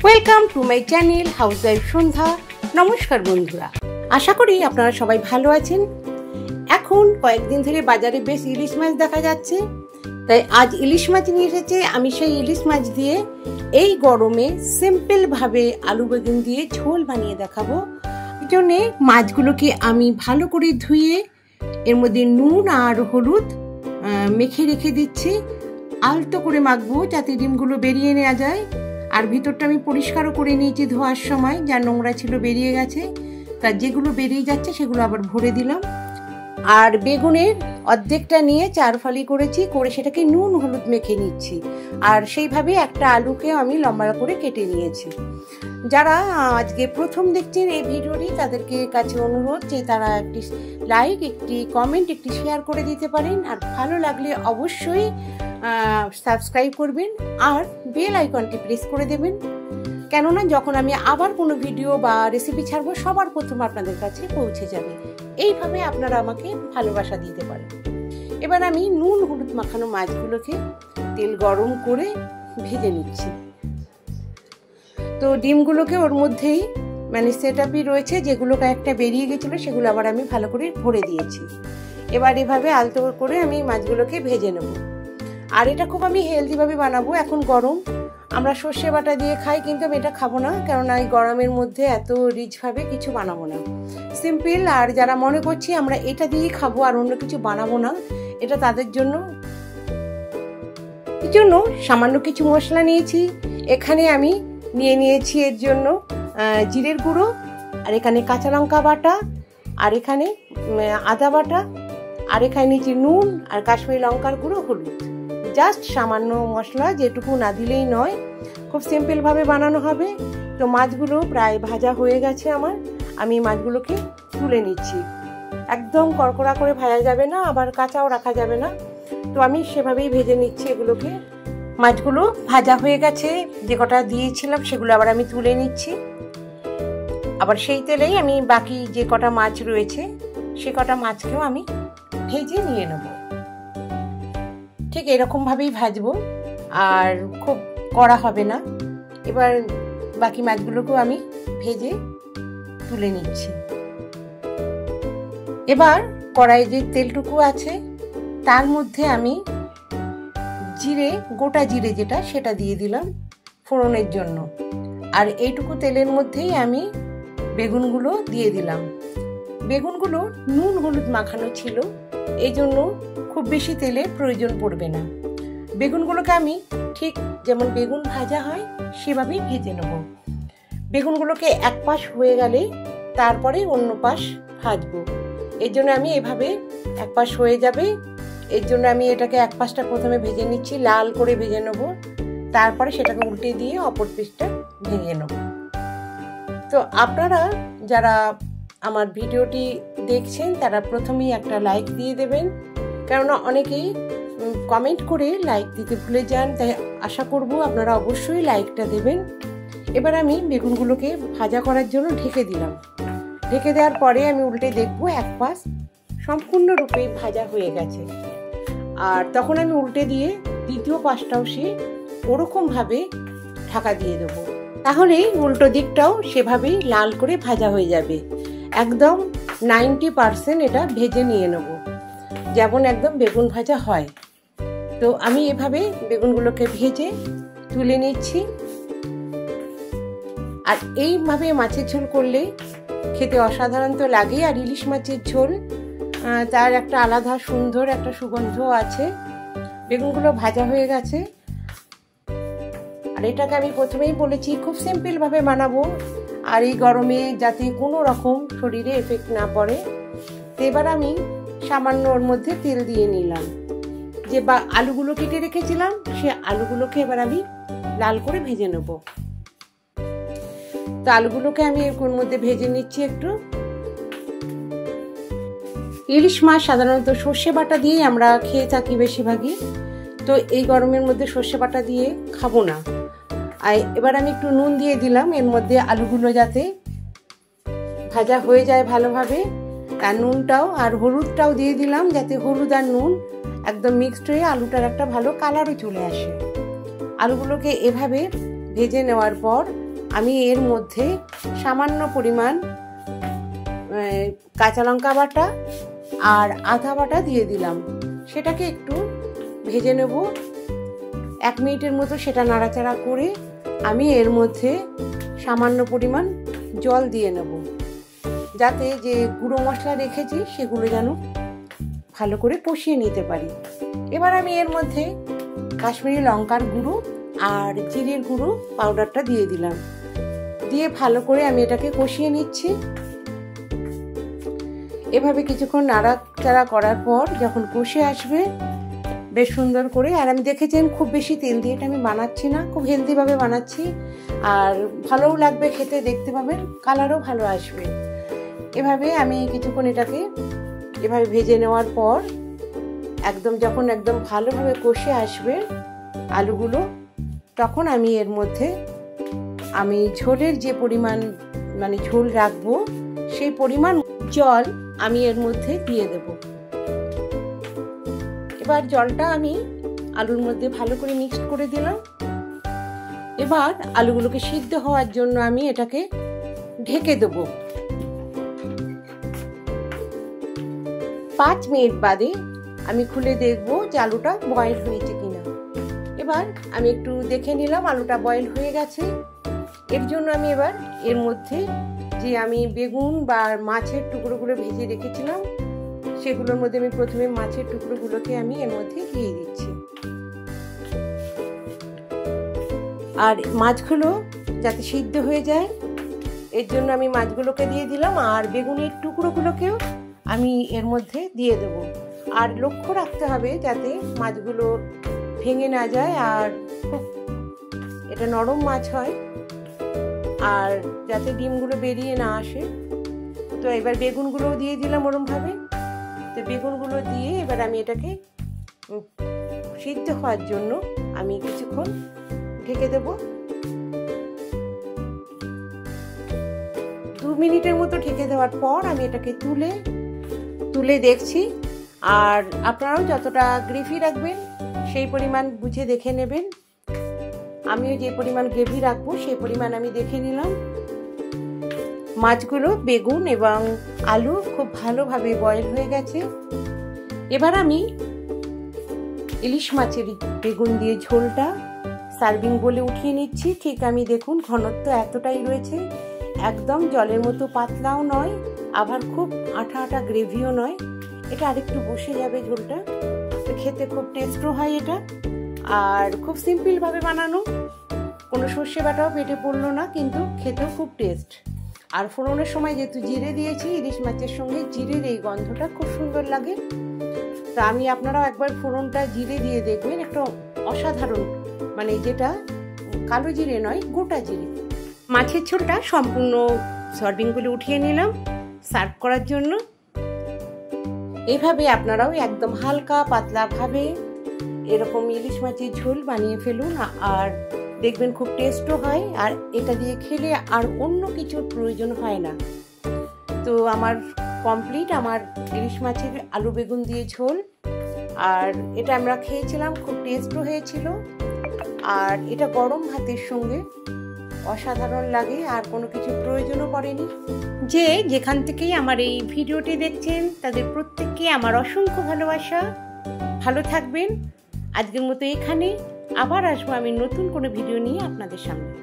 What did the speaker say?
Welcome to my channel housewife Sandhya. নমস্কার বন্ধুরা, আশা করি আপনারা সবাই ভালো আছেন। এখন কয়েকদিন ধরে বাজারে বেশ ইলিশ মাছ দেখা যাচ্ছে, তাই আজ ইলিশ মাছ নিয়ে এসেছে। আমি সেই ইলিশ মাছ দিয়ে এই গরমে সিম্পলভাবে আলু বেগুন দিয়ে ঝোল বানিয়ে দেখাবো। এই জন্যে মাছগুলোকে আমি ভালো করে ধুয়ে এর মধ্যে নুন আর হলুদ মেখে রেখে দিচ্ছি। আলতো করে মাখবো যাতে ডিমগুলো বেরিয়ে নেওয়া যায়। আর ভিতরটা আমি পরিষ্কারও করে নিয়েছি ধোয়ার সময়, যা নোংরা ছিল বেরিয়ে গেছে। তা যেগুলো বেরিয়ে যাচ্ছে সেগুলো আবার ভরে দিলাম। আর বেগুনের অর্ধেকটা নিয়ে 4 ফালি করেছি, করে সেটাকে নুন হলুদ মেখে নিচ্ছি। আর সেইভাবে একটা আলুকে আমি লম্বা করে কেটে নিয়েছি। যারা আজকে প্রথম দেখছেন এই ভিডিওটি, তাদেরকে কাছে অনুরোধ যে তারা একটি লাইক, একটি কমেন্ট, একটি শেয়ার করে দিতে পারেন। আর ভালো লাগলে অবশ্যই সাবস্ক্রাইব করবেন আর বেল আইকনটি প্রেস করে দেবেন, কেননা যখন আমি আবার কোনো ভিডিও বা রেসিপি ছাড়বো সবার প্রথম আপনাদের কাছে পৌঁছে যাবে। এইভাবে আপনারা আমাকে ভালোবাসা দিতে পারেন। এবার আমি নুন হলুদ মাখানো মাছগুলোকে তেল গরম করে ভেজে নিচ্ছি। তো ডিমগুলোকে ওর মধ্যেই সেটআপই রয়েছে, যেগুলো কয়েকটা বেরিয়ে গেছিলো সেগুলো আবার আমি ভালো করে ভরে দিয়েছি। এবার এভাবে আলতো করে আমি মাছগুলোকে ভেজে নেব। আর এটা খুব আমি হেলদিভাবে বানাবো। এখন গরম, আমরা সর্ষে বাটা দিয়ে খাই, কিন্তু আমি এটা খাবো না, কেননা এই গরমের মধ্যে এত রিচভাবে কিছু বানাবো না, সিম্পল। আর যারা মনে করছি আমরা এটা দিয়েই খাবো আর অন্য কিছু বানাবো না, এটা তাদের জন্য। এই জন্য সামান্য কিছু মশলা নিয়েছি। এখানে আমি নিয়েছি এর জন্য জিরের গুঁড়ো, আর এখানে কাঁচা লঙ্কা বাটা, আর এখানে আদা বাটা, আর এখানে নিয়েছি নুন আর কাশ্মীরি লঙ্কার গুঁড়ো, হলুদ। জাস্ট সামান্য মশলা, যেটুকু না দিলেই নয়। খুব সিম্পলভাবে বানানো হবে। তো মাছগুলো প্রায় ভাজা হয়ে গেছে আমার। আমি মাছগুলোকে তুলে নিচ্ছি। একদম কড়কড়া করে ভাজা যাবে না, আবার কাঁচাও রাখা যাবে না। তো আমি সেভাবেই ভেজে নিচ্ছি এগুলোকে। মাছগুলো ভাজা হয়ে গেছে, যে কটা দিয়েছিলাম সেগুলো আবার আমি তুলে নিচ্ছি। আবার সেই তেলেই আমি বাকি যে কটা মাছ রয়েছে সে কটা মাছকেও আমি ভেজে নিয়ে নেব। ঠিক এরকমভাবেই ভাজবো, আর খুব কড়া হবে না। এবার বাকি মাছগুলোকেও আমি ভেজে তুলে নিচ্ছি। এবার কড়াইয়ে যে তেলটুকু আছে তার মধ্যে আমি জিরে, গোটা জিরে যেটা, সেটা দিয়ে দিলাম ফোড়নের জন্য। আর এইটুকু তেলের মধ্যেই আমি বেগুনগুলো দিয়ে দিলাম। বেগুনগুলো নুন হলুদ মাখানো ছিল, এই জন্য খুব বেশি তেলের প্রয়োজন পড়বে না। বেগুনগুলোকে আমি ঠিক যেমন বেগুন ভাজা হয় সেভাবেই ভেজে নেব। বেগুনগুলোকে এক পাশ হয়ে গেলে তারপরে অন্য পাশ ভাজবো। এর জন্য আমি এভাবে এক পাশ হয়ে যাবে, এর জন্য আমি এটাকে এক পাশটা প্রথমে ভেজে নিচ্ছি, লাল করে ভেজে নেব। তারপরে সেটাকে উল্টে দিয়ে অপর পিসটা ভেজে নেব। তো আপনারা যারা আমার ভিডিওটি দেখছেন তারা প্রথমেই একটা লাইক দিয়ে দেবেন, কেননা অনেকেই কমেন্ট করে লাইক দিতে ভুলে যান। তাই আশা করব আপনারা অবশ্যই লাইকটা দেবেন। এবার আমি বেগুনগুলোকে ভাজা করার জন্য ঢেকে দিলাম। ঢেকে দেওয়ার পরে আমি উল্টে দেখব এক পাশ সম্পূর্ণরূপে ভাজা হয়ে গেছে। আর তখন আমি উল্টে দিয়ে দ্বিতীয় পাশটাও সে ওরকমভাবে ঢাকা দিয়ে দেবো। তাহলে উল্টো দিকটাও সেভাবেই লাল করে ভাজা হয়ে যাবে। একদম 90% এটা ভেজে নিয়ে নেব, যেমন একদম বেগুন ভাজা হয়। তো আমি এভাবে বেগুনগুলোকে ভেজে তুলে নিচ্ছি। আর এইভাবে মাছের ঝোল করলে খেতে অসাধারণ তো লাগেই। আর ইলিশ মাছের ঝোল তার একটা আলাদা সুন্দর একটা সুগন্ধ আছে। বেগুনগুলো ভাজা হয়ে গেছে। আর এটাকে আমি প্রথমেই বলেছি খুব সিম্পলভাবে বানাবো, আর এই গরমে যাতে কোনো রকম শরীরে এফেক্ট না পড়ে। তো এবার আমি সামান্য ওর মধ্যে তেল দিয়ে নিলাম। যে আলুগুলো কেটে রেখেছিলাম সে আলুগুলোকে এবার আমি লাল করে ভেজে নেব। তো আলুগুলোকে আমি ওর মধ্যে ভেজে নিচ্ছি একটু। ইলিশ মাছ সাধারণত সর্ষে বাটা দিয়েই আমরা খেয়ে থাকি বেশিরভাগই। তো এই গরমের মধ্যে সর্ষে বাটা দিয়ে খাবো না। আর এবার আমি একটু নুন দিয়ে দিলাম এর মধ্যে, আলুগুলো যাতে ভাজা হয়ে যায় ভালোভাবে। আর নুনটাও আর হলুদটাও দিয়ে দিলাম, যাতে হলুদ আর নুন একদম মিক্সড হয়ে আলুটার একটা ভালো কালারও চলে আসে। আলুগুলোকে এভাবে ভেজে নেওয়ার পর আমি এর মধ্যে সামান্য পরিমাণ কাঁচা লঙ্কা বাটা আর আদা বাটা দিয়ে দিলাম। সেটাকে একটু ভেজে নেব। 1 মিনিটের মতো সেটা নাড়াচাড়া করে আমি এর মধ্যে সামান্য পরিমাণ জল দিয়ে নেব, যাতে যে গুঁড়ো মশলা রেখেছি সেগুলো যেন ভালো করে কষিয়ে নিতে পারি। এবার আমি এর মধ্যে কাশ্মীরি লঙ্কার গুঁড়ো আর জিরের গুঁড়ো পাউডারটা দিয়ে দিলাম। দিয়ে ভালো করে আমি এটাকে কষিয়ে নিচ্ছি। এভাবে কিছুক্ষণ নাড়াচাড়া করার পর যখন কষে আসবে বেশ সুন্দর করে, আর আমি দেখেছেন খুব বেশি তেল দিয়ে এটা আমি বানাচ্ছি না, খুব হেলদিভাবে বানাচ্ছি, আর ভালোও লাগবে খেতে, দেখতে পাবেন কালারও ভালো আসবে। এভাবে আমি কিছুক্ষণ এটাকে এভাবে ভেজে নেওয়ার পর যখন একদম ভালোভাবে কষে আসবে আলুগুলো, তখন আমি এর মধ্যে আমি ঝোলের যে পরিমাণ ঝোল রাখবো সেই পরিমাণ জল আমি এর মধ্যে দিয়ে দেব। এবার জলটা আমি আলুর মধ্যে ভালো করে মিক্সড করে দিলাম। এবার আলুগুলোকে সিদ্ধ হওয়ার জন্য আমি এটাকে ঢেকে দেব। 5 মিনিট বাদে আমি খুলে দেখব যে আলুটা বয়েল হয়েছে কিনা। এবার আমি একটু দেখে নিলাম আলুটা বয়েল হয়ে গেছে। এর জন্য আমি এবার এর মধ্যে যে আমি বেগুন বা মাছের টুকরোগুলো ভেজে রেখেছিলাম সেগুলোর মধ্যে আমি প্রথমে মাছের টুকরোগুলোকে আমি এর মধ্যে দিয়ে দিচ্ছি। আর মাছগুলো যাতে সিদ্ধ হয়ে যায় এর জন্য আমি মাছগুলোকে দিয়ে দিলাম, আর বেগুনের টুকরোগুলোকেও আমি এর মধ্যে দিয়ে দেব। আর লক্ষ্য রাখতে হবে যাতে মাছগুলো ভেঙে না যায় আর খুব এটা নরম মাছ হয়, আর যাতে ডিমগুলো বেরিয়ে না আসে। তো এবার বেগুনগুলোও দিয়ে দিলাম ওরমভাবে। তো বেগুনগুলো দিয়ে এবার আমি এটাকে সিদ্ধ হওয়ার জন্য আমি কিছুক্ষণ ঢেকে দেব। 2 মিনিটের মতো ঢেকে দেওয়ার পর আমি এটাকে তুলে দেখছি। আর আপনারাও যতটা গ্রেভি রাখবেন সেই পরিমাণ বুঝে দেখে নেবেন। আমিও যে পরিমাণ গ্রেভি রাখবো সেই পরিমাণ আমি দেখে নিলাম। মাছগুলো, বেগুন এবং আলু খুব ভালোভাবে বয়েল হয়ে গেছে। এবার আমি ইলিশ মাছের বেগুন দিয়ে ঝোলটা সার্ভিং বলে উঠিয়ে নিচ্ছি। ঠিক আমি দেখুন ঘনত্ব এতটাই রয়েছে, একদম জলের মতো পাতলাও নয়, আবার খুব আঠা আঠা গ্রেভিও নয়। এটা আরেকটু বসে যাবে ঝোলটা, খেতে খুব টেস্টও হয় এটা। আর খুব সিম্পলভাবে বানানো, কোনো সর্ষে বাটাও পেটে পড়লো না, কিন্তু খেতেও খুব টেস্ট। আর ফোড়নের সময় যেহেতু জিরে দিয়েছি, ইলিশ মাছের সঙ্গে জিরের এই গন্ধটা খুব সুন্দর লাগে। তা আপনারাও একবার ফোড়নটা জিরে দিয়ে দেখবেন, একটা অসাধারণ, যেটা কালো জিরে নয়, গোটা জিরে। মাছের ঝোলটা সম্পূর্ণ সার্ভিং করে উঠিয়ে নিলাম সার্ভ করার জন্য। এইভাবে আপনারাও একদম হালকা পাতলা ভাবে এরকম ইলিশ মাছের ঝোল বানিয়ে ফেলুন, আর দেখবেন খুব টেস্টও হয়। আর এটা দিয়ে খেলে আর অন্য কিছুর প্রয়োজন হয় না। তো আমার কমপ্লিট আমার ইলিশ মাছের আলু বেগুন দিয়ে ঝোল, আর এটা আমরা খেয়েছিলাম, খুব টেস্টও হয়েছিল। আর এটা গরম ভাতের সঙ্গে অসাধারণ লাগে, আর কোনো কিছু প্রয়োজনও পড়েনি। যেখান থেকেই আমার এই ভিডিওটি দেখছেন তাদের প্রত্যেককে আমার অসংখ্য ভালোবাসা। ভালো থাকবেন। আজকের মতো এখানে, আবার আসবো আমি নতুন কোনো ভিডিও নিয়ে আপনাদের সামনে।